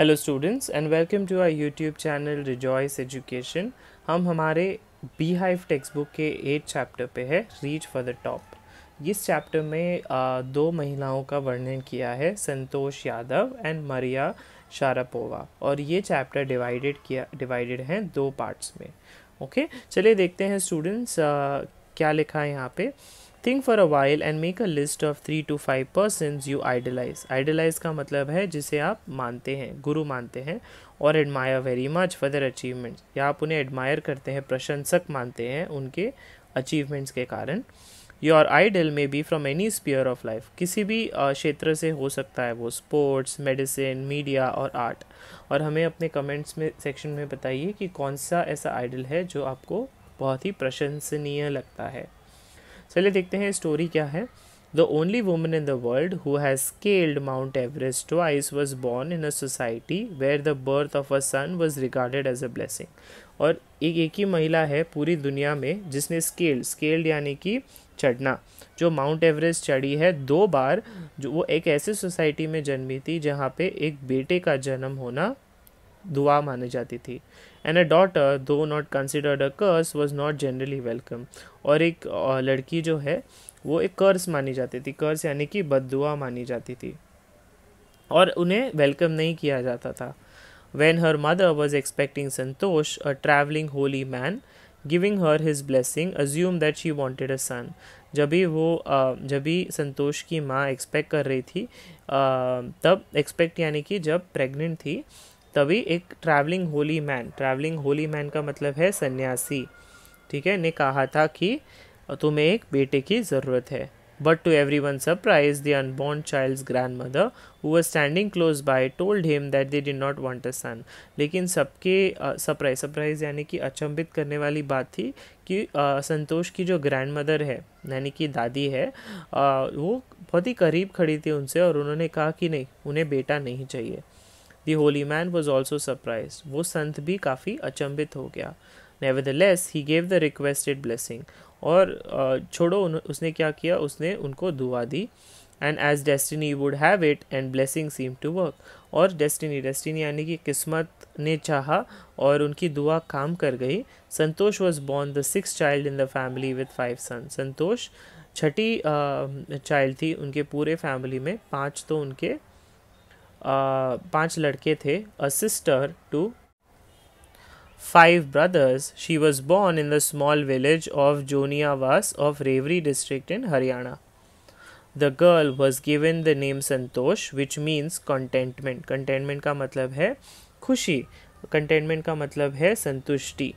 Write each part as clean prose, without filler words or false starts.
Hello students and welcome to our YouTube channel rejoice education. हम हमारे bee hive text book के 8 chapter पे है रीच फॉर द टॉप। इस chapter में दो महिलाओं का वर्णन किया है, Santosh Yadav and Maria Sharapova, और ये चैप्टर डिवाइडेड हैं दो पार्ट्स में। ओके, चलिए देखते हैं स्टूडेंट्स क्या लिखा है यहाँ पे। Think for a while and make a list of 3 to 5 persons you idolise. Idolise का मतलब है जिसे आप मानते हैं, गुरु मानते हैं, और admire very much for their achievements, या आप उन्हें एडमायर करते हैं, प्रशंसक मानते हैं उनके अचीवमेंट्स के कारण। Your idol may be from any sphere of life, किसी भी क्षेत्र से हो सकता है, वो स्पोर्ट्स, मेडिसिन, मीडिया और आर्ट। और हमें अपने कमेंट्स में सेक्शन में बताइए कि कौन सा ऐसा आइडल है जो आपको बहुत ही प्रशंसनीय लगता है। चलिए देखते हैं स्टोरी क्या है। The only woman in the world who has scaled Mount Everest twice was born in a society where the birth of a son was regarded as a blessing. और एक ही महिला है पूरी दुनिया में जिसने स्केल्ड यानी कि चढ़ना, जो माउंट एवरेस्ट चढ़ी है 2 बार। जो वो एक ऐसे सोसाइटी में जन्मी थी जहाँ पे एक बेटे का जन्म होना दुआ मानी जाती थी। And a daughter though not considered a curse was not generally welcome. और एक लड़की जो है वो एक कर्स मानी जाती थी, कर्स यानी कि बद्दुआ मानी जाती थी, और उन्हें वेलकम नहीं किया जाता था। When her mother was expecting Santosh, a traveling holy man, giving her his blessing, assumed that she wanted a son. जब भी संतोष की माँ एक्सपेक्ट कर रही थी, तब एक्सपेक्ट यानी कि जब प्रेग्नेंट थी, तभी एक ट्रैवलिंग होली मैन का मतलब है सन्यासी, ठीक है, ने कहा था कि तुम्हें एक बेटे की ज़रूरत है। But to everyone's surprise, the unborn child's grandmother, who was standing close by, told him that they did not want a son. लेकिन सबके सरप्राइज यानी कि अचंभित करने वाली बात थी कि संतोष की जो ग्रैंड मदर है यानी कि दादी है, वो बहुत ही करीब खड़ी थी उनसे, और उन्होंने कहा कि नहीं, उन्हें बेटा नहीं चाहिए। The holy man was also surprised. वो संत भी काफ़ी अचंभित हो गया। Nevertheless, he gave the requested blessing. और छोड़ो, उसने क्या किया, उसने उनको दुआ दी। And as destiny would have it and blessing seem to work. और डेस्टिनी यानी कि किस्मत ने चाहा और उनकी दुआ काम कर गई। Santosh was born the 6th child in the family with 5 sons. Santosh छठी चाइल्ड थी उनके पूरे फैमिली में। 5 तो उनके 5 लड़के थे। A sister to 5 brothers, she was born in the small village of Joniavas of Rewari district in Haryana. The girl was given the name Santosh, which means contentment. Contentment का मतलब है खुशी, contentment का मतलब है संतुष्टि।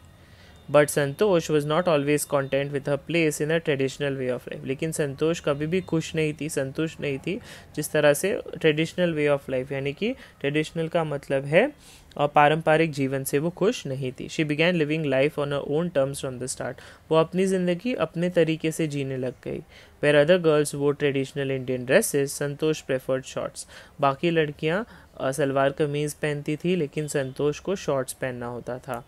But Santosh was not always content with her place in a traditional way of life. लेकिन संतोष कभी भी खुश नहीं थी, संतुष्ट नहीं थी जिस तरह से ट्रेडिशनल वे ऑफ लाइफ, यानी कि ट्रेडिशनल का मतलब है पारंपरिक जीवन से वो खुश नहीं थी। She began living life on her own terms from the start. वो अपनी ज़िंदगी अपने तरीके से जीने लग गई। वेर अदर गर्ल्स वो traditional Indian dresses, Santosh preferred shorts. बाकी लड़कियाँ सलवार कमीज़ पहनती थी, लेकिन संतोष को शॉर्ट्स पहनना होता था,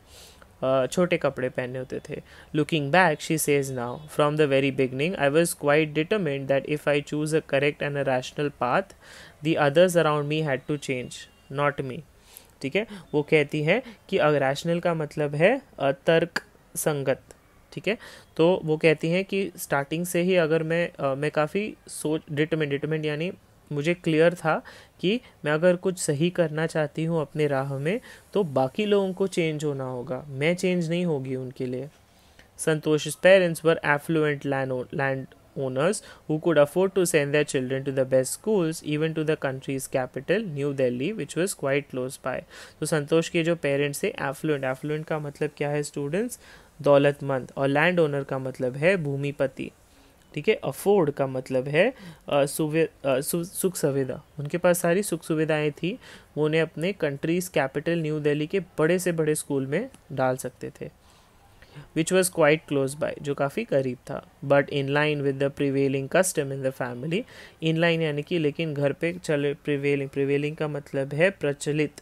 छोटे कपड़े पहने होते थे। Looking back she says now, from the very beginning I was quite determined that if I choose a correct and a rational path the others around me had to change, not me. ठीक है, वो कहती है कि rational का मतलब है तर्क संगत, ठीक है। तो वो कहती हैं कि स्टार्टिंग से ही अगर मैं काफ़ी डिटरमिन्ड यानी मुझे क्लियर था कि मैं अगर कुछ सही करना चाहती हूँ अपने राह में, तो बाकी लोगों को चेंज होना होगा, मैं चेंज नहीं होगी उनके लिए। संतोष's parents were affluent land owners who could afford to send their children to the best schools, even to the country's capital, New Delhi, which was quite close by. तो संतोष के जो पेरेंट्स थे affluent का मतलब क्या है स्टूडेंट्स, दौलतमंद, और land owner का मतलब है भूमिपति, ठीक है। अफोर्ड का मतलब है सुख सुविधा, उनके पास सारी सुख सुविधाएं थी, वो उन्हें अपने कंट्रीज कैपिटल न्यू दिल्ली के बड़े से बड़े स्कूल में डाल सकते थे। Which was quite close by, जो काफ़ी करीब था। But in line with the prevailing custom in the family, in line यानी कि लेकिन घर पे चले, प्रिवेलिंग का मतलब है प्रचलित,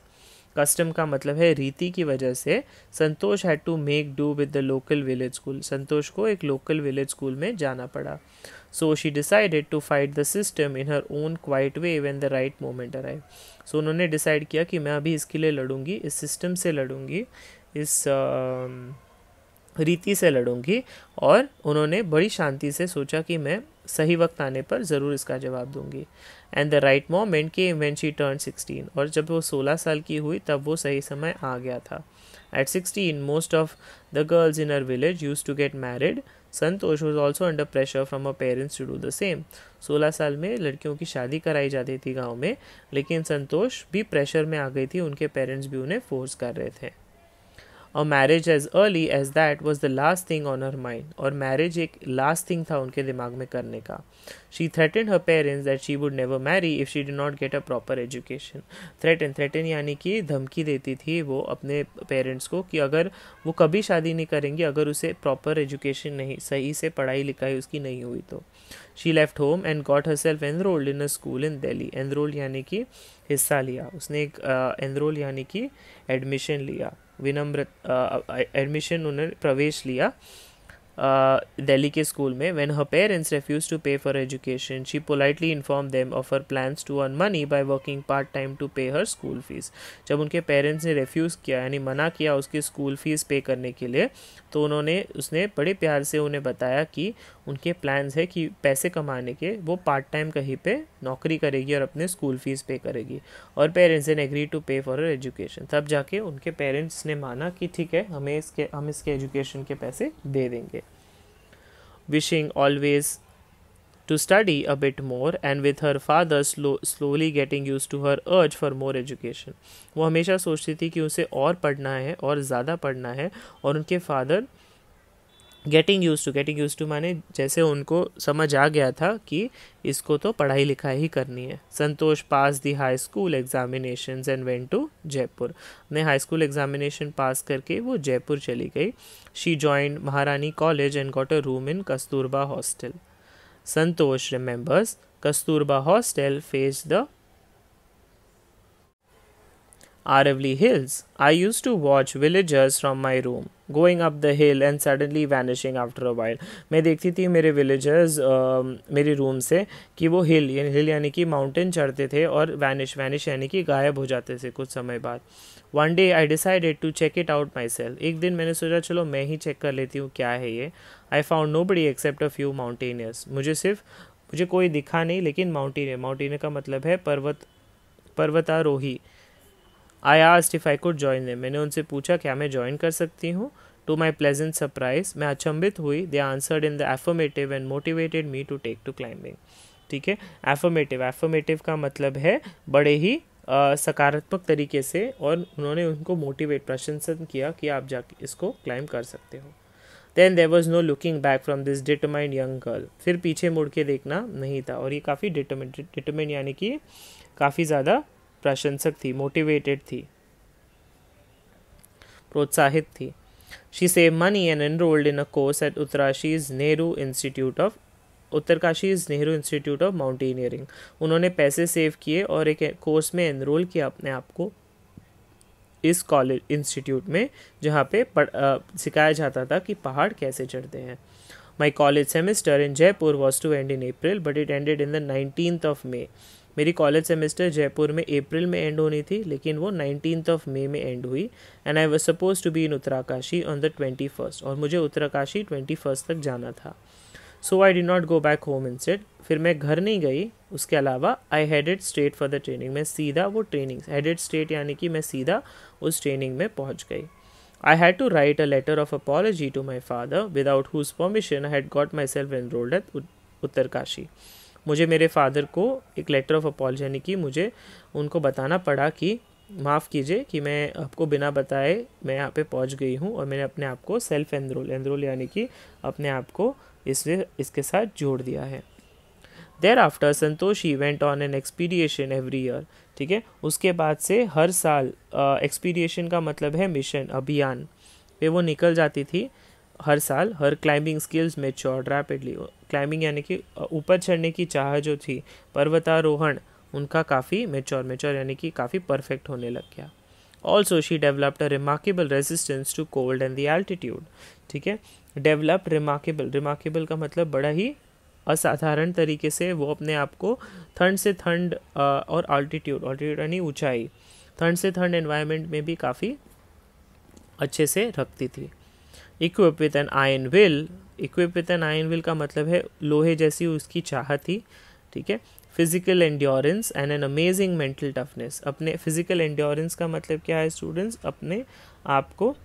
कस्टम का मतलब है रीति की वजह से Santosh had to make do with the local village school, Santosh को एक लोकल विलेज स्कूल में जाना पड़ा. So she decided to fight the system in her own quiet way when the right moment arrive. So उन्होंने डिसाइड किया कि मैं अभी इसके लिए लड़ूंगी, इस सिस्टम से लड़ूंगी, इस रीति से लड़ूंगी. और उन्होंने बड़ी शांति से सोचा कि मैं सही वक्त आने पर ज़रूर इसका जवाब दूंगी. And the right moment came when she turn 16, और जब वो 16 साल की हुई तब वो सही समय आ गया था. At 16, most of the girls in her village used to get married. Santosh was also under pressure from her parents to do the same. 16 साल में लड़कियों की शादी कराई जाती थी गांव में, लेकिन संतोष भी प्रेशर में आ गई थी, उनके पेरेंट्स भी उन्हें फोर्स कर रहे थे. और marriage age early age that was the last thing on her mind, और मैरिज एक लास्ट थिंग था उनके दिमाग में करने का. She threaten her parents that she would never marry if she did not get a proper education. Threaten यानी कि धमकी देती थी वो अपने पेरेंट्स को कि अगर वो कभी शादी नहीं करेंगी अगर उसे प्रॉपर एजुकेशन नहीं, सही से पढ़ाई लिखाई उसकी नहीं हुई तो. She left home and got her self enrolled in a school in Delhi. Enrolled यानी कि हिस्सा लिया, उसने एक एनरोल यानी कि एडमिशन लिया, विनम्र एडमिशन, उन्होंने प्रवेश लिया दिल्ली के स्कूल में. When her parents refuse to pay for education she politely inform them of her plans to earn money by working part time to pay her school fees. जब उनके पेरेंट्स ने रेफ्यूज़ किया यानी मना किया उसकी स्कूल फीस पे करने के लिए, तो उसने बड़े प्यार से उन्हें बताया कि उनके प्लान्स है कि पैसे कमाने के वो पार्ट टाइम कहीं पे नौकरी करेगी और अपने स्कूल फीस पे करेगी. और पेरेंट्स ने agree to pay for her education. तब जाके उनके पेरेंट्स ने माना कि ठीक है हम इसके एजुकेशन के पैसे दे देंगे. Wishing always to study a bit more and with her father slowly getting used to her urge for more education. वो हमेशा सोचती थी कि उसे और पढ़ना है और ज़्यादा पढ़ना है, और उनके फादर गेटिंग यूज टू माने जैसे उनको समझ आ गया था कि इसको तो पढ़ाई लिखाई ही करनी है. Santosh pass the high school examinations and went to Jaipur. अपने हाई स्कूल एग्जामिनेशन पास करके वो जयपुर चली गई. शी जॉइंड महारानी college and got a room in Kasturba hostel. Santosh remembers Kasturba hostel face the Aravali Hills. I used to watch villagers from my room going up the hill and suddenly vanishing after a while. मैं देखती थी मेरे villagers मेरे room से कि वो हिल यानी कि माउंटेन चढ़ते थे और वैनिश यानी कि गायब हो जाते थे कुछ समय बाद. One day I decided to check it out myself. एक दिन मैंने सोचा चलो मैं ही चेक कर लेती हूँ क्या है ये. I found nobody except a few mountaineers. मुझे कोई दिखा नहीं, लेकिन माउंटेनियर का मतलब है पर्वतारोही. I asked if I could join them. मैंने उनसे पूछा क्या मैं ज्वाइन कर सकती हूँ. To my pleasant surprise, मैं अचंभित हुई. They answered in the affirmative and motivated me to take to climbing. ठीक है, affirmative का मतलब है बड़े ही सकारात्मक तरीके से, और उन्होंने उनको मोटिवेट प्रशंसन किया कि आप जाके इसको क्लाइम कर सकते हो. Then there was no looking back from this determined young girl. फिर पीछे मुड़ के देखना नहीं था, और ये काफ़ी डिटरमिन यानी कि काफ़ी ज़्यादा प्रशंसक थी, मोटिवेटेड थी, प्रोत्साहित थी. She save money and enrolled in a course at Uttarkashi's Nehru institute of mountaineering. उन्होंने पैसे सेव किए और एक कोर्स में एनरोल किया अपने आप को इस कॉलेज इंस्टीट्यूट में, जहाँ पे सिखाया जाता था कि पहाड़ कैसे चढ़ते हैं. My college semester in Jaipur was to end in April but it ended in the 19th of May. मेरी कॉलेज सेमेस्टर जयपुर में अप्रैल में एंड होनी थी, लेकिन वो 19th of May में एंड हुई. And I was suppose to be in Uttarkashi on the 21st, और मुझे उत्तरकाशी 21st तक जाना था. So I did not go back home instead. फिर मैं घर नहीं गई, उसके अलावा I headed straight for the training. मैं सीधा वो ट्रेनिंग, हेडेड स्ट्रेट यानी कि मैं सीधा उस ट्रेनिंग में पहुंच गई. I had to write a letter of apology to my father, without whose permission I had got myself enrolled at Uttarkashi. मुझे मेरे फादर को एक लेटर ऑफ अपॉलजी यानी कि मुझे उनको बताना पड़ा कि माफ़ कीजिए कि मैं आपको बिना बताए मैं यहाँ पे पहुँच गई हूँ, और मैंने अपने आप को सेल्फ एनरोल यानी कि अपने आप को इसके साथ जोड़ दिया है. Thereafter Santoshi went on an expedition every year. ठीक है, उसके बाद से हर साल एक्सपीडिशन का मतलब है मिशन, अभियान पे वो निकल जाती थी हर साल. Her climbing skills matured rapidly. Climbing यानी कि ऊपर चढ़ने की चाह जो थी, पर्वतारोहण, उनका काफ़ी मैच्योर यानी कि काफ़ी परफेक्ट होने लग गया. Also she developed a remarkable resistance to cold and the altitude, ठीक है। डेवलप्ड रिमार्केबल, रिमार्केबल का मतलब बड़ा ही असाधारण तरीके से वो अपने आप को ठंड से ठंड और अल्टीट्यूड, अल्टीट्यूड यानी ऊंचाई, ठंड से ठंड एनवायरनमेंट में भी काफ़ी अच्छे से रखती थी। Equip with an iron will, equip with an iron will का मतलब है लोहे जैसी उसकी चाह थी, ठीक है। Physical endurance and an amazing mental toughness, अपने फिजिकल एंड्योरेंस का मतलब क्या है स्टूडेंट्स, अपने आप को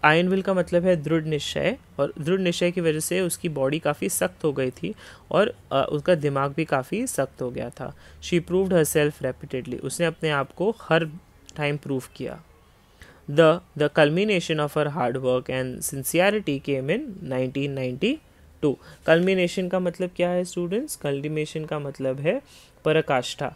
आयरन विल का मतलब है दृढ़ निश्चय, और दृढ़ निश्चय की वजह से उसकी बॉडी काफ़ी सख्त हो गई थी और उसका दिमाग भी काफ़ी सख्त हो गया था। She proved her self repeatedly, उसने अपने आप को हर टाइम प्रूव किया। The culmination of her hard work and sincerity came in 1992. Culmination का मतलब क्या है स्टूडेंट्स, culmination का मतलब है पराकाष्ठा,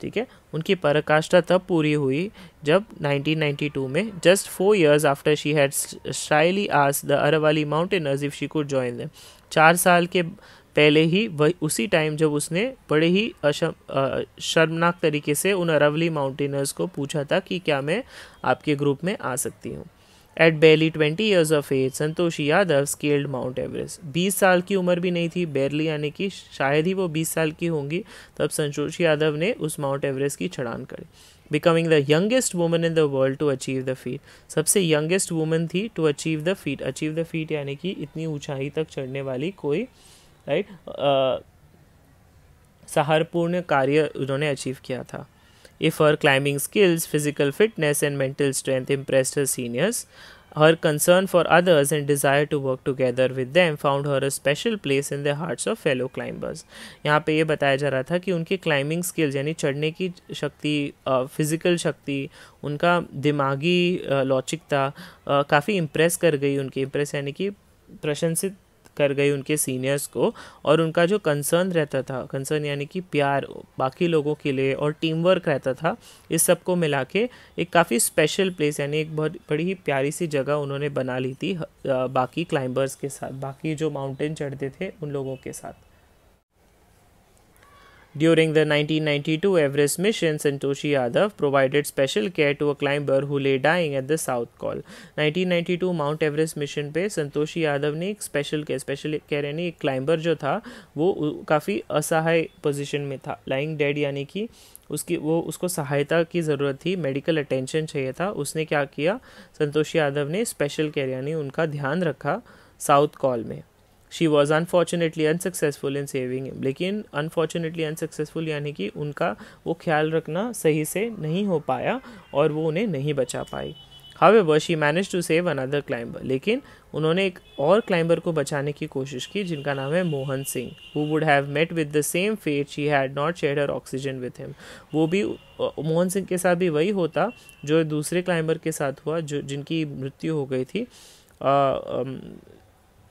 ठीक है। उनकी पराकाष्ठा तब पूरी हुई जब 1992 में, just 4 years after she had shyly asked the Aravalli mountaineers if she could join them, 4 साल के पहले ही वही उसी टाइम जब उसने बड़े ही शर्मनाक तरीके से उन अरावली माउंटेनर्स को पूछा था कि क्या मैं आपके ग्रुप में आ सकती हूँ। At barely 20 years of age, Santoshi Yadav scaled Mount Everest, 20 साल की उम्र भी नहीं थी, बेरली यानी कि शायद ही वो 20 साल की होंगी तब संतोषी यादव ने उस माउंट एवरेस्ट की चढ़ान करी। Becoming the youngest woman in the world to achieve the feat, सबसे यंगेस्ट वुमन थी to achieve the feat, achieve the feat यानी कि इतनी ऊंचाई तक चढ़ने वाली कोई राइट सहारपूर्ण कार्य उन्होंने अचीव किया था। If her climbing skills, physical fitness and mental strength impressed her seniors, her concern for others and desire to work together with them found her a special place in the hearts of fellow climbers. यहाँ पे ये बताया जा रहा था कि उनकी climbing skills यानी चढ़ने की शक्ति, फिजिकल शक्ति, उनका दिमागी लौचिकता काफ़ी इम्प्रेस कर गई, उनकी इम्प्रेस यानी कि प्रशंसित कर गई उनके सीनियर्स को, और उनका जो कंसर्न रहता था, कंसर्न यानी कि प्यार बाकी लोगों के लिए और टीम वर्क रहता था, इस सब को मिला के एक काफ़ी स्पेशल प्लेस यानी एक बहुत बड़ी ही प्यारी सी जगह उन्होंने बना ली थी बाकी क्लाइंबर्स के साथ, बाकी जो माउंटेन चढ़ते थे उन लोगों के साथ। During the 1992 Everest mission, Santoshi Yadav provided special care to a climber who lay dying at the South Col. 1992 Mount Everest mission पे संतोषी यादव ने एक स्पेशल केयर यानी एक क्लाइंबर जो था वो काफ़ी असहाय पोजीशन में था, लाइंग डेड यानी कि उसको सहायता की ज़रूरत थी, मेडिकल अटेंशन चाहिए था। उसने क्या किया, संतोषी यादव ने स्पेशल केयर यानी उनका ध्यान रखा साउथ कॉल में। She was unfortunately unsuccessful in saving him, लेकिन अनफॉर्चुनेटली अनसक्सेसफुल यानी कि उनका वो ख्याल रखना सही से नहीं हो पाया और वो उन्हें नहीं बचा पाई। However she manage to save another climber, लेकिन उन्होंने एक और क्लाइंबर को बचाने की कोशिश की जिनका नाम है Mohan Singh, who would have met with the same fate she had not shared her oxygen with him. वो भी मोहन सिंह के साथ भी वही होता जो दूसरे क्लाइंबर के साथ हुआ जो जिनकी मृत्यु हो गई थी।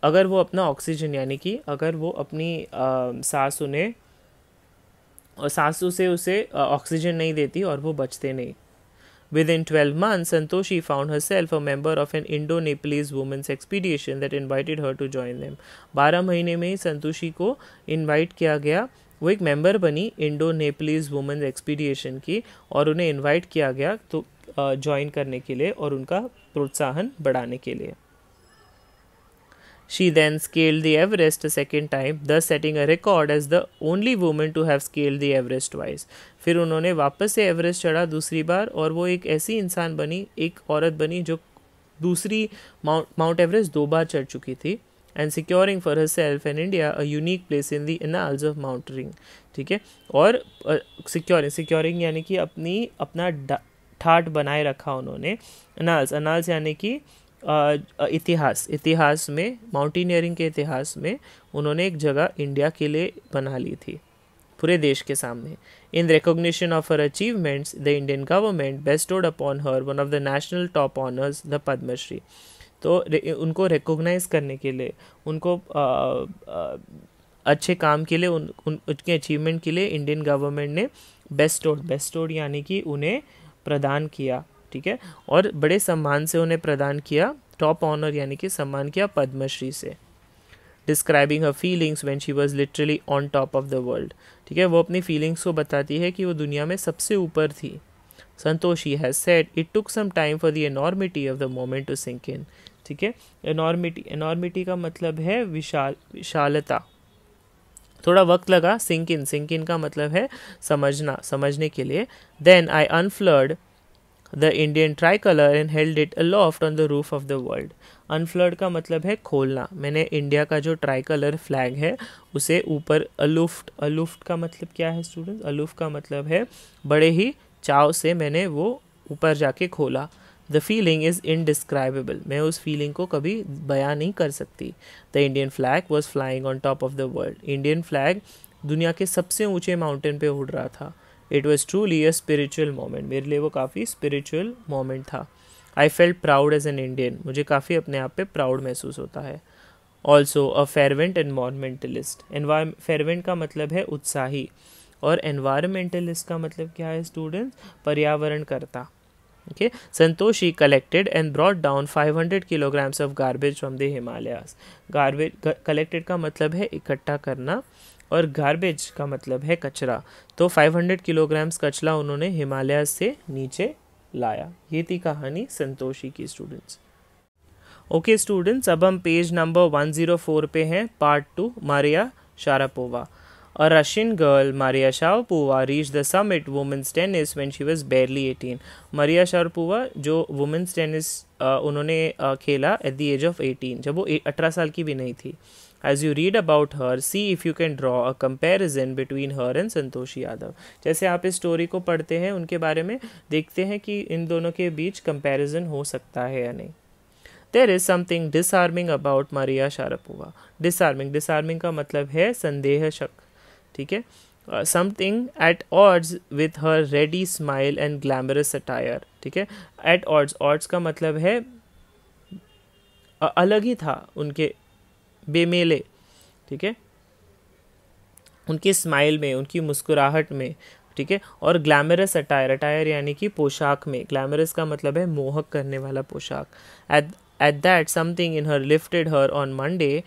अगर वो अपना ऑक्सीजन यानी कि अगर वो अपनी सांसों से उसे ऑक्सीजन नहीं देती और वो बचते नहीं। Within 12 months, Santoshi found herself a member of an Indo-Nepalese women's expedition that invited her to join them. 12 महीने में ही संतोषी को इनवाइट किया गया, वो एक मेंबर बनी इंडो नेपलीज वुमेन्स एक्सपीडिशन की और उन्हें इनवाइट किया गया तो ज्वाइन करने के लिए और उनका प्रोत्साहन बढ़ाने के लिए। She then scaled the Everest a second time, thus setting a record as the only woman to have scaled the Everest twice. फिर उन्होंने वापस से एवरेस्ट चढ़ा दूसरी बार और वो एक ऐसी इंसान बनी, एक औरत बनी जो दूसरी माउंट एवरेस्ट 2 बार चढ़ चुकी थी, and securing for herself and India a unique place in the annals of mountaineering, ठीक है। और securing यानी कि अपना ठाट बनाए रखा उन्होंने। annals यानी कि इतिहास में, माउंटेनियरिंग के इतिहास में उन्होंने एक जगह इंडिया के लिए बना ली थी पूरे देश के सामने। In recognition of her achievements the Indian government bestowed upon her one of the national top honours the Padma Shri. तो उनको रिकॉग्नाइज करने के लिए, उनको अच्छे काम के लिए, उनके अचीवमेंट के लिए इंडियन गवर्नमेंट ने बेस्टोड यानी कि उन्हें प्रदान किया, ठीक है, और बड़े सम्मान से उन्हें प्रदान किया, टॉप ऑनर यानी कि सम्मान किया पद्मश्री से। Describing her feelings when she was literally on top of the world, ठीक है, वो अपनी फीलिंग्स को बताती है कि वो दुनिया में सबसे ऊपर थी, Santoshi has said it took some time for the enormity of the moment to sink in. ठीक है, एनॉर्मिटी का मतलब है विशालता, थोड़ा वक्त लगा। सिंक इन का मतलब है समझने के लिए। Then I unfurled the Indian tricolour and held it aloft on the roof of the world. Unfurled का मतलब है खोलना। मैंने इंडिया का जो ट्राई कलर फ्लैग है उसे ऊपर अलूफ्ट का मतलब क्या है स्टूडेंट्स? अलूफ का मतलब है बड़े ही चाव से मैंने वो ऊपर जाके खोला। द फीलिंग इज़ इनडिस्क्राइबेबल, मैं उस फीलिंग को कभी बयां नहीं कर सकती। The Indian flag was flying on top of the world. Indian flag दुनिया के सबसे ऊंचे माउंटेन पे उड़ रहा था। It was truly a spiritual moment, मेरे लिए वो काफ़ी स्पिरिचुअल मोमेंट था। I felt proud as an Indian, मुझे काफ़ी अपने आप पे प्राउड महसूस होता है। Also a फेरवेंट environmentalist. फेरवेंट का मतलब है उत्साही, और एनवायरमेंटलिस्ट का मतलब क्या है स्टूडेंट्स? पर्यावरण करता। Okay, Santoshi collected and brought down 500 kilograms of garbage from the Himalayas. Garbage collected का मतलब है इकट्ठा करना, और गार्बेज का मतलब है कचरा। तो 500 किलोग्राम्स कचरा उन्होंने हिमालय से नीचे लाया। ये थी कहानी संतोषी की स्टूडेंट्स। ओके स्टूडेंट्स, अब हम पेज नंबर 104 पे हैं, part 2, Maria Sharapova. A Russian girl, Maria Sharapova, reached the summit women's tennis when she was barely 18. Maria Sharapova जो women's tennis उन्होंने खेला at the age of 18, जब वो 18 साल की भी नहीं थी। As you read about her, see if you can draw a comparison between her and Santoshi Yadav. जैसे आप इस स्टोरी को पढ़ते हैं, उनके बारे में देखते हैं कि इन दोनों के बीच कंपैरिजन हो सकता है या नहीं। There is something disarming about Maria Sharapova. Disarming का मतलब है संदेहशक। ठीक है, something at odds with her ready smile and glamorous attire. ठीक है, एट ऑड्स का मतलब है अलग ही था, उनके बेमेले। ठीक है, उनकी स्माइल में, उनकी मुस्कुराहट में। ठीक है, और ग्लैमरस अटायर यानी कि पोशाक में। ग्लैमरस का मतलब है मोहक करने वाला पोशाक। At that something in her lifted her on Monday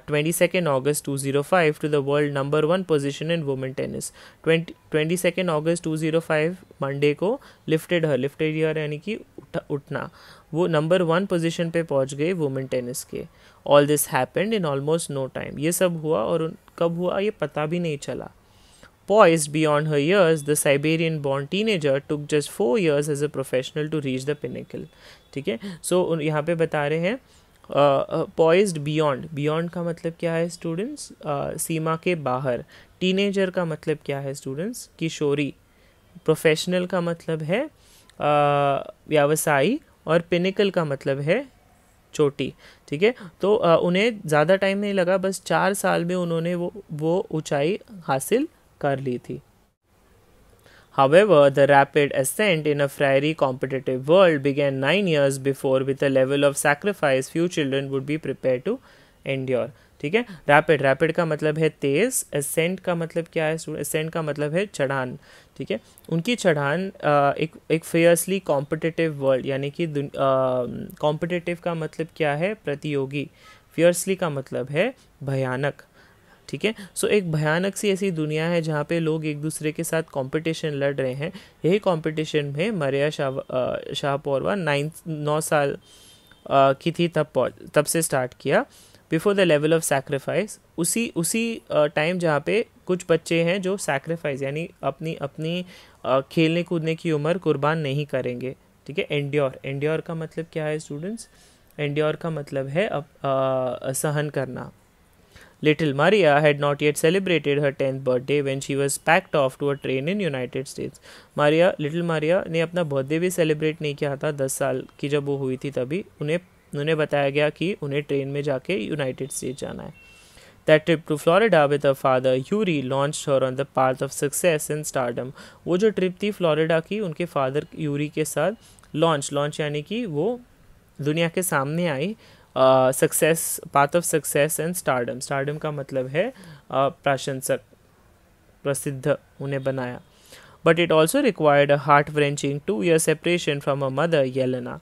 22nd August 2005 to the world number 1 position in women tennis. 22nd August 2005 Monday को लिफ्टेड हर यानी कि उठना, वो नंबर 1 पोजीशन पे पहुंच गए वुमेन टेनिस के। All this happened in almost no time, ये सब हुआ और कब हुआ ये पता भी नहीं चला। Poised beyond her years, the Siberian-born teenager took just 4 years as a professional to reach the pinnacle. ठीक है, सो यहाँ पे बता रहे हैं पॉइज्ड बियॉन्ड का मतलब क्या है स्टूडेंट्स? सीमा के बाहर। टीनेजर का मतलब क्या है स्टूडेंट्स? किशोरी। प्रोफेशनल का मतलब है व्यवसायी, और पिनिकल का मतलब है चोटी। ठीक है, तो उन्हें ज़्यादा टाइम नहीं लगा, बस 4 साल में उन्होंने वो ऊंचाई हासिल कर ली थी। However, the rapid ascent in a fiery competitive world began 9 years before with a level of sacrifice few children would be prepared to endure. ठीक है, रैपिड का मतलब है तेज, एसेंट का मतलब क्या है? एसेंट का मतलब है चढ़ान। ठीक है, उनकी चढ़ान एक फियर्सली कॉम्पिटिटिव वर्ल्ड, यानी कि कॉम्पिटिटिव का मतलब क्या है? प्रतियोगी। फियर्सली का मतलब है भयानक। ठीक है, सो एक भयानक सी ऐसी दुनिया है जहाँ पे लोग एक दूसरे के साथ कंपटीशन लड़ रहे हैं। यही कंपटीशन में मारिया शारापोवा 9 साल की थी तब से स्टार्ट किया। Before the level of sacrifice, उसी टाइम जहाँ पे कुछ बच्चे हैं जो सैक्रिफाइस यानी अपनी खेलने कूदने की उम्र कुर्बान नहीं करेंगे। ठीक है, एंड्योर का मतलब क्या है स्टूडेंट्स? एंड्योर का मतलब है सहन करना। Little Maria had not yet celebrated her 10th birthday when she was packed off to a train in United States. Little Maria ने अपना बर्थडे भी सेलिब्रेट नहीं किया था। 10 साल की जब वो हुई थी तभी उन्हें बताया गया कि उन्हें ट्रेन में जाके यूनाइटेड स्टेट्स जाना है। That trip to Florida with her father Yuri launched her on the path of success and stardom. वो जो ट्रिप थी फ्लोरिडा की, उनके फादर यूरी के साथ लॉन्च यानी कि वो दुनिया के सामने आई। Success, path of success and stardom का मतलब है प्रशंसक, प्रसिद्ध उन्हें बनाया। But it also required a heart wrenching 2 year separation from a mother Yelena.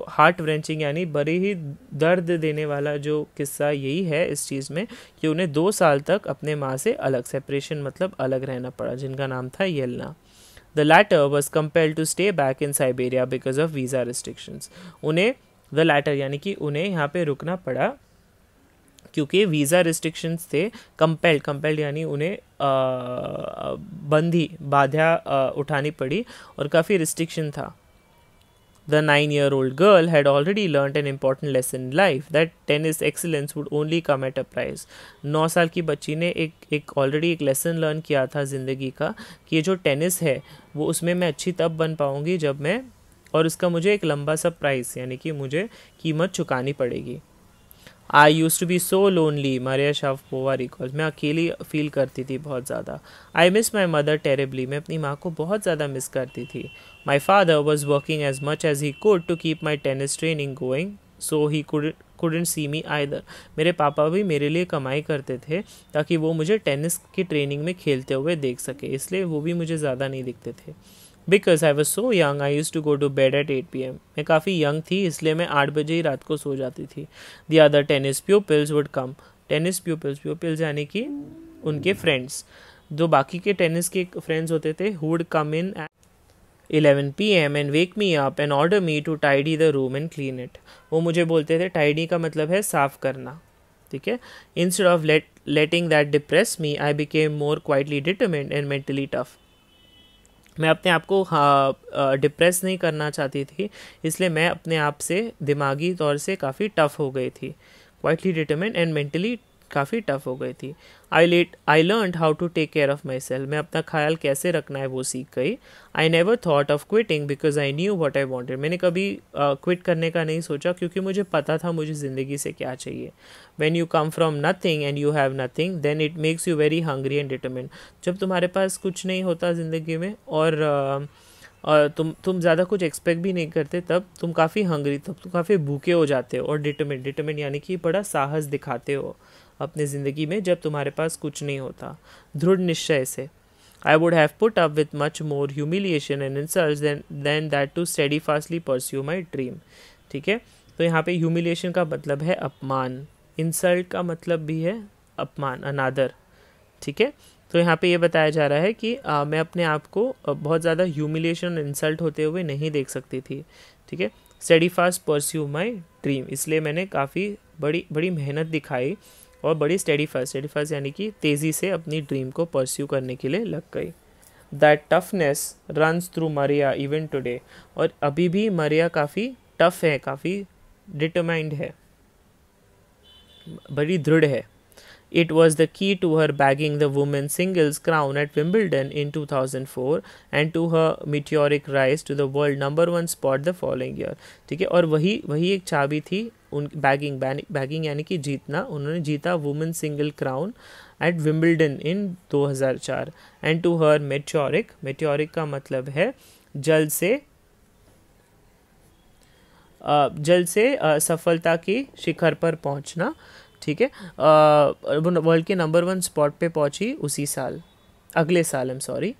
Heart wrenching यानी बड़ी ही दर्द देने वाला जो किस्सा यही है इस चीज़ में कि उन्हें 2 साल तक अपने माँ से अलग, सेपरेशन मतलब अलग रहना पड़ा, जिनका नाम था Yelena. The latter was compelled to stay back in Siberia because of visa restrictions. उन्हें द लैटर यानी कि उन्हें यहाँ पे रुकना पड़ा क्योंकि वीज़ा रिस्ट्रिक्शंस थे। कंपेल्ड यानी उन्हें बाधा उठानी पड़ी और काफ़ी रिस्ट्रिक्शन था। The 9-year-old girl had already learnt an important lesson in life that tennis excellence would only come at a price. 9 साल की बच्ची ने एक ऑलरेडी एक लेसन लर्न किया था ज़िंदगी का कि ये जो टेनिस है वो उसमें मैं अच्छी तब बन पाऊँगी जब मैं, और उसका मुझे एक लंबा सा प्राइस यानी कि मुझे कीमत चुकानी पड़ेगी। I use to be so lonely, Maria Sharapova recalls. मैं अकेली फील करती थी बहुत ज़्यादा। I miss my mother terribly, मैं अपनी माँ को बहुत ज़्यादा मिस करती थी। My father was working as much as he could to keep my tennis training going so he couldn't see me either। मेरे पापा भी मेरे लिए कमाई करते थे ताकि वो मुझे टेनिस की ट्रेनिंग में खेलते हुए देख सके, इसलिए वो भी मुझे ज़्यादा नहीं दिखते थे। Because I was so young I use to go to bed at 8 PM। मैं काफ़ी यंग थी इसलिए मैं 8 बजे ही रात को सो जाती थी। The other tennis pupils would come. Tennis pupils यानी कि उनके फ्रेंड्स, जो बाकी के टेनिस के फ्रेंड्स होते थे, who would come in at 11 PM and wake me up and order me to tidy the room and clean it। वो मुझे बोलते थे, टाइडी का मतलब है साफ करना, ठीक है। Instead of letting that depress me, I became more quietly determined and mentally tough। मैं अपने आप को डिप्रेस नहीं करना चाहती थी, इसलिए मैं अपने आप से दिमागी तौर से काफ़ी टफ़ हो गई थी। क्वाइटली डिटरमिन्ड एंड मेंटली काफ़ी टफ़ हो गई थी। I learn how to take care of my self. मैं अपना ख्याल कैसे रखना है वो सीख गई। I never thought of quitting because I knew what I wanted. मैंने कभी क्विट करने का नहीं सोचा क्योंकि मुझे पता था मुझे ज़िंदगी से क्या चाहिए। When you come from nothing and you have nothing then it makes you very hungry and determined. जब तुम्हारे पास कुछ नहीं होता ज़िंदगी में और तुम ज़्यादा कुछ एक्सपेक्ट भी नहीं करते, तब तुम काफ़ी हंग्री, तब तुम काफ़ी भूखे हो जाते हो। और डिटरमिन्ड यानी कि बड़ा साहस दिखाते हो अपने ज़िंदगी में जब तुम्हारे पास कुछ नहीं होता, दृढ़ निश्चय से। I would have put up with much more humiliation and insults than that to steadfastly pursue my dream. ठीक है, तो यहाँ पे ह्यूमिलिएशन का मतलब है अपमान, इंसल्ट का मतलब भी है अपमान, अनादर। ठीक है, तो यहाँ पे ये बताया जा रहा है कि मैं अपने आप को बहुत ज़्यादा ह्यूमिलिएशन इंसल्ट होते हुए नहीं देख सकती थी। ठीक है, study fast pursue my dream, इसलिए मैंने काफ़ी बड़ी मेहनत दिखाई और बड़ी स्टडी फास्ट यानी कि तेज़ी से अपनी ड्रीम को परस्यू करने के लिए लग गई। That toughness runs through Maria even today, और अभी भी मरिया काफ़ी टफ है, काफ़ी डिटरमाइंड है, बड़ी दृढ़ है। It was the key to her bagging the women's singles crown at Wimbledon in 2004 and to her meteoric rise to the world #1 spot the following year। ठीक है, और वही एक चाबी थी उन बैगिंग यानी कि जीतना। उन्होंने जीता women single crown at Wimbledon in 2004 and to her meteoric का मतलब है जल्द से सफलता की शिखर पर पहुंचना। ठीक है, वर्ल्ड के #1 स्पॉट पे पहुंची अगले साल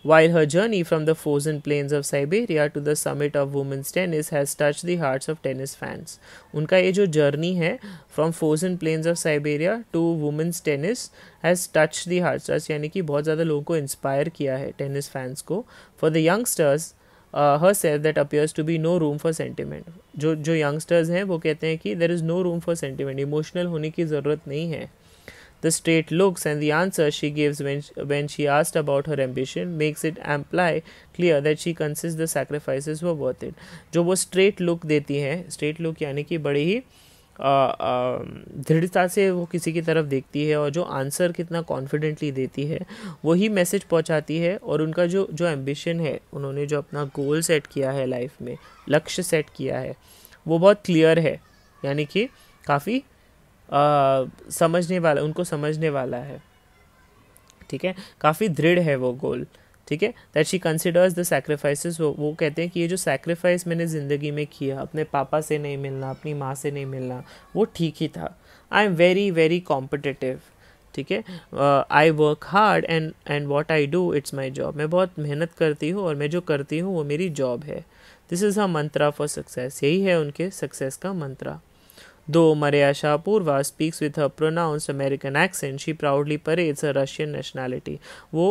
While her journey from the frozen plains of Siberia to the summit of women's tennis has touched the hearts of tennis fans। उनका ये जो जर्नी है from frozen plains of Siberia to women's tennis has touched the hearts, यानी कि बहुत ज़्यादा लोगों को इंस्पायर किया है टेनिस फैंस को। For the youngsters herself that appears to be no room for sentiment। जो यंगस्टर्स हैं वो कहते हैं कि there is no room for sentiment, emotional होने की ज़रूरत नहीं है। The straight looks and the answers she gives when she asked about her ambition makes it imply clear that she considers the sacrifices were worth it। जो वो straight look देती हैं, straight look यानी कि बड़ी ही दृढ़ता से वो किसी की तरफ देखती है, और जो आंसर कितना कॉन्फिडेंटली देती है वही मैसेज पहुंचाती है। और उनका जो एम्बिशन है, उन्होंने जो अपना गोल सेट किया है लाइफ में, लक्ष्य सेट किया है, वो बहुत क्लियर है, यानी कि काफ़ी उनको समझने वाला है। ठीक है, काफ़ी दृढ़ है वो गोल। ठीक है, that she considers the sacrifices. वो कहते हैं कि ये जो सैक्रिफाइस मैंने ज़िंदगी में किया, अपने पापा से नहीं मिलना, अपनी माँ से नहीं मिलना, वो ठीक ही था। I am very very competitive. ठीक है, I work hard and what I do it's my job. मैं बहुत मेहनत करती हूँ और मैं जो करती हूँ वो मेरी जॉब है। This is a Mantra for success, यही है उनके सक्सेस का मंत्रा। Though Maria Shapurva speaks with her pronounced American accent, she proudly parades her Russian nationality. वो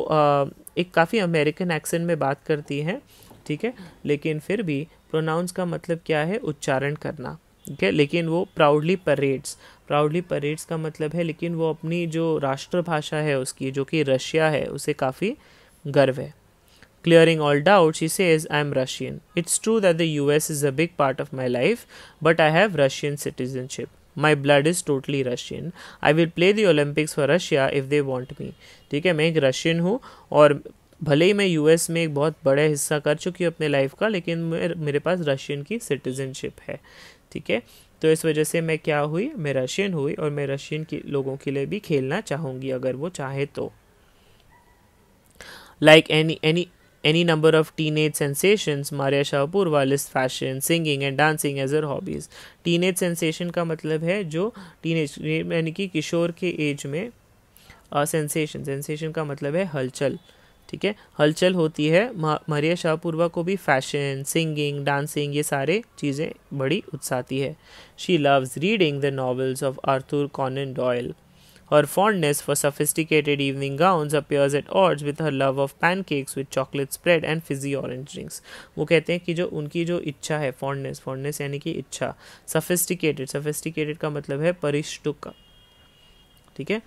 एक काफ़ी अमेरिकन एक्सेंट में बात करती हैं, ठीक है, लेकिन फिर भी प्रोनाउंस का मतलब क्या है, उच्चारण करना, ठीक है, लेकिन वो प्राउडली परेड्स का मतलब है, लेकिन वो अपनी जो राष्ट्रभाषा है उसकी, जो कि रशिया है, उसे काफ़ी गर्व है. Clearing all doubts, she says, I'm Russian. It's true that the US is a big part of my life, but I have Russian citizenship. My blood is totally Russian. I will play the Olympics for Russia if they want me. ठीक है, मैं एक Russian हूँ और भले ही मैं US में एक बहुत बड़ा हिस्सा कर चुकी हूँ अपने लाइफ का, लेकिन मेरे पास रशियन की सिटीजनशिप है. ठीक है, तो इस वजह से मैं क्या हुई, मैं रशियन हुई और मैं रशियन के लोगों के लिए भी खेलना चाहूँगी अगर वो चाहे तो. Like any number of teenage sensations, Maria Shapurva lists fashion, singing and dancing as her hobbies. Teenage sensation का मतलब है जो टीनेज यानी कि किशोर के एज में सेंसेशन का मतलब है हलचल. ठीक है, हलचल होती है. मारिया शाहपुरवा को भी फैशन, सिंगिंग, डांसिंग, ये सारे चीज़ें बड़ी उत्साहती है. She loves reading the novels of Arthur Conan Doyle. Her fondness for sophisticated evening gowns appears at odds with her love of pancakes with chocolate spread and fizzy orange drinks. वो कहते हैं कि जो उनकी जो इच्छा है, फॉन्डनेस यानी कि इच्छा, सफिस्टिकेटेड का मतलब है परिष्टुक. ठीक है,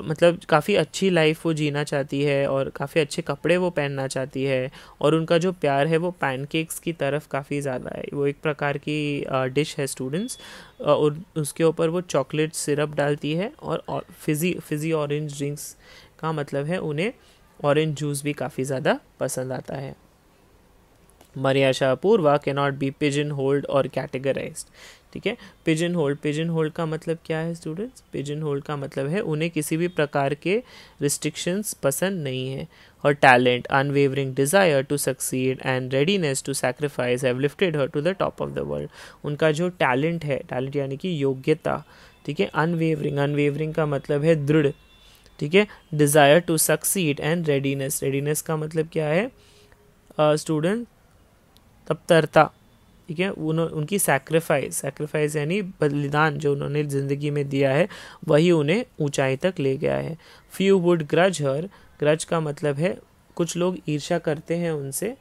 मतलब काफ़ी अच्छी लाइफ वो जीना चाहती है और काफ़ी अच्छे कपड़े वो पहनना चाहती है, और उनका जो प्यार है वो पैनकेक्स की तरफ काफ़ी ज़्यादा है. वो एक प्रकार की डिश है स्टूडेंट्स, और उसके ऊपर वो चॉकलेट सिरप डालती है, और फिज़ी ऑरेंज ड्रिंक्स का मतलब है उन्हें ऑरेंज जूस भी काफ़ी ज़्यादा पसंद आता है. Maria Shapurva cannot be pigeonholed or categorized. ठीक है, पिजन होल्ड का मतलब क्या है स्टूडेंट्स? पिजन होल्ड का मतलब है उन्हें किसी भी प्रकार के रिस्ट्रिक्शंस पसंद नहीं है. Her talent, unwavering desire to succeed and readiness to sacrifice have lifted her to the top of the world. उनका जो टैलेंट है, टैलेंट यानी कि योग्यता, ठीक है, अनवेवरिंग का मतलब है दृढ़. ठीक है, desire to succeed and readiness का मतलब क्या है स्टूडेंट? तत्परता. ठीक है, उनकी सैक्रिफाइस यानी बलिदान जो उन्होंने ज़िंदगी में दिया है वही उन्हें ऊंचाई तक ले गया है. Few would grudge her. Grudge का मतलब है कुछ लोग ईर्ष्या करते हैं उनसे.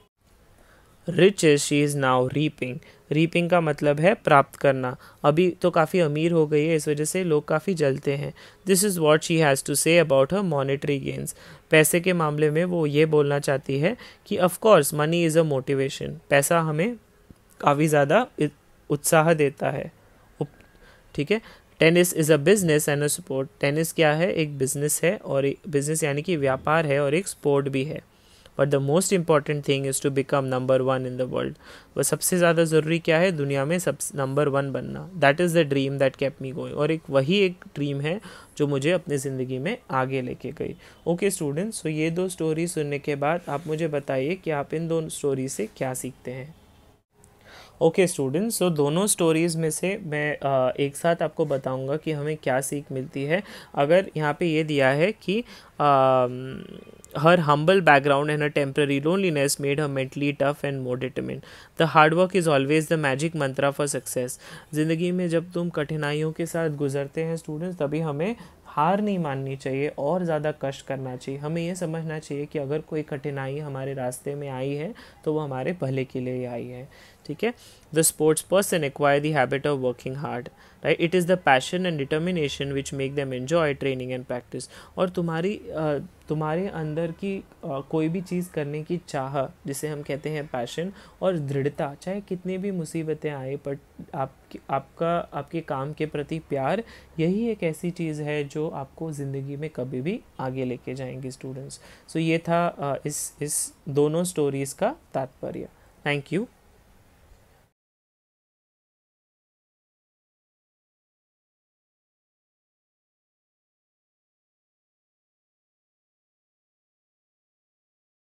Riches she is now reaping का मतलब है प्राप्त करना. अभी तो काफ़ी अमीर हो गई है, इस वजह से लोग काफ़ी जलते हैं. This is what she has to say about her monetary gains. पैसे के मामले में वो ये बोलना चाहती है कि of course money is a motivation. पैसा हमें काफ़ी ज़्यादा उत्साह देता है. ठीक है, tennis is a business and a sport. Tennis क्या है? एक बिजनेस है, और एक बिजनेस यानी कि व्यापार है, और एक स्पोर्ट भी है. But the most important thing is to become number 1 in the world. वह सबसे ज़्यादा ज़रूरी क्या है? दुनिया में नंबर 1 बनना. That is the dream that kept me going. और वही एक ड्रीम है जो मुझे अपनी ज़िंदगी में आगे लेके गई. ओके स्टूडेंट्स, तो ये 2 स्टोरी सुनने के बाद आप मुझे बताइए कि आप इन 2 स्टोरी से क्या सीखते हैं. ओके स्टूडेंट्स, सो दोनों स्टोरीज़ में से मैं एक साथ आपको बताऊंगा कि हमें क्या सीख मिलती है. अगर यहाँ पे ये दिया है कि her humble background and her temporary loneliness made her mentally tough and more determined. The hard work is always the magic mantra for success. ज़िंदगी में जब तुम कठिनाइयों के साथ गुजरते हैं स्टूडेंट्स, तभी हमें हार नहीं माननी चाहिए और ज़्यादा कष्ट करना चाहिए. हमें ये समझना चाहिए कि अगर कोई कठिनाई हमारे रास्ते में आई है तो वो हमारे भले के लिए आई है. ठीक है, the sports person acquire the habit of working hard. Right, it is the passion and determination which make them enjoy training and practice. और तुम्हारे अंदर की कोई भी चीज़ करने की चाह, जिसे हम कहते हैं पैशन, और दृढ़ता, चाहे कितनी भी मुसीबतें आए, पर आपके काम के प्रति प्यार, यही एक ऐसी चीज़ है जो आपको ज़िंदगी में कभी भी आगे लेके जाएंगे स्टूडेंट्स. सो ये था इस दोनों स्टोरीज़ का तात्पर्य. Thank you.